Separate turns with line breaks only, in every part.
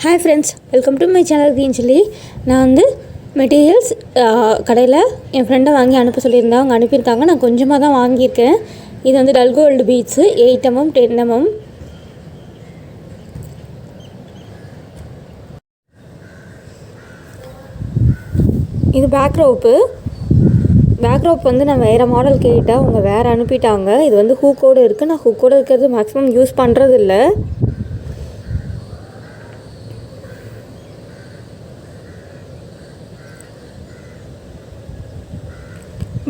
Hi friends, welcome to my channel Green Chilli. நான் வந்து materials கடையில் என் ஃப்ரெண்டை வாங்கி அனுப்ப சொல்லியிருந்தேன். அவங்க அனுப்பியிருக்காங்க. நான் கொஞ்சமாக தான் வாங்கியிருக்கேன். இது வந்து dull gold beads 8mm 10mm. இது பேக் ரோப்பு வந்து நான் வேறு மாடல் கேட்டேன். அவங்க வேறு அனுப்பிட்டாங்க. இது வந்து ஹூக்கோடு இருக்குது. நான் ஹூக்கோடு இருக்கிறது மேக்ஸிமம் யூஸ் பண்ணுறதில்ல.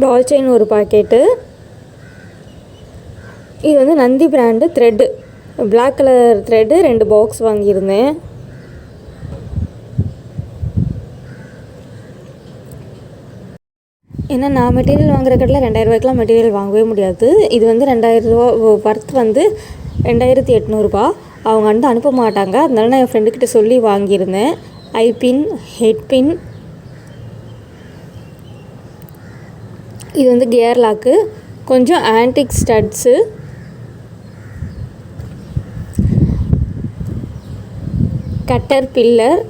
பால் செயின் ஒரு பாக்கெட்டு. இது வந்து Nandi brand thread, black colour thread 2 box வாங்கியிருந்தேன். ஏன்னா நான் மெட்டீரியல் வாங்குற கடையில் 2000 ரூபாய்க்குலாம் மெட்டீரியல் வாங்கவே முடியாது. இது வந்து 2000 ரூபா ஒர்த் வந்து 2800 ரூபா. அவங்க வந்து அனுப்ப மாட்டாங்க. அதனால நான் என் ஃப்ரெண்டுக்கிட்ட சொல்லி வாங்கியிருந்தேன். ஐபின், ஹெட் பின். இது வந்து கியர் லாக்கு, கொஞ்சம் ஆன்டிக் ஸ்டட்ஸு, கட்டர் பில்லர்,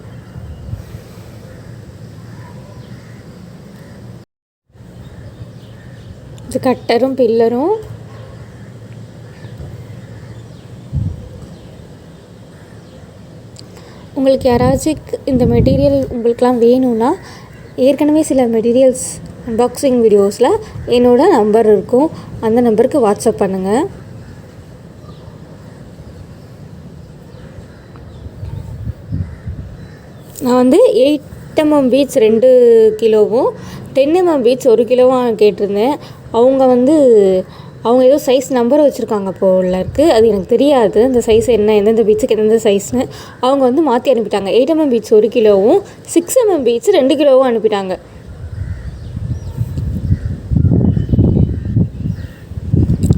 இது கட்டரும் பில்லரும். உங்களுக்கு யாராச்சும் இந்த மெட்டீரியல் உங்களுக்கெலாம் வேணும்னா ஏற்கனவே சில மெட்டீரியல்ஸ் அன்பாக்சிங் வீடியோஸில் என்னோடய நம்பர் இருக்கும். அந்த நம்பருக்கு வாட்ஸ்அப் பண்ணுங்கள். நான் வந்து 8mm பீட்ஸ் 2 கிலோவும் 10mm பீட்ஸ் 1 கிலோவும் கேட்டிருந்தேன். அவங்க ஏதோ சைஸ் நம்பர் வச்சுருக்காங்க போல இருக்குது. அது எனக்கு தெரியாது அந்த சைஸ் என்ன, எந்தெந்த பீட்ஸுக்கு எந்தெந்த சைஸ்னு. அவங்க வந்து மாற்றி அனுப்பிட்டாங்க. 8mm பீட்ஸ் 1 கிலோவும் 6mm பீட்ஸ் 2 கிலோவும் அனுப்பிட்டாங்க.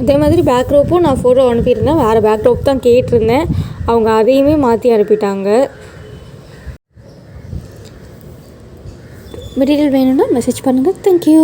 அதே மாதிரி பேக் ரோப்பும் நான் ஃபோட்டோ அனுப்பியிருந்தேன். வேறு பேக் ரோப் தான் கேட்டிருந்தேன். அவங்க அதையுமே மாற்றி அனுப்பிட்டாங்க. மெட்டீரியல் வேணும்னா மெசேஜ் பண்ணுங்கள். தேங்க்யூ.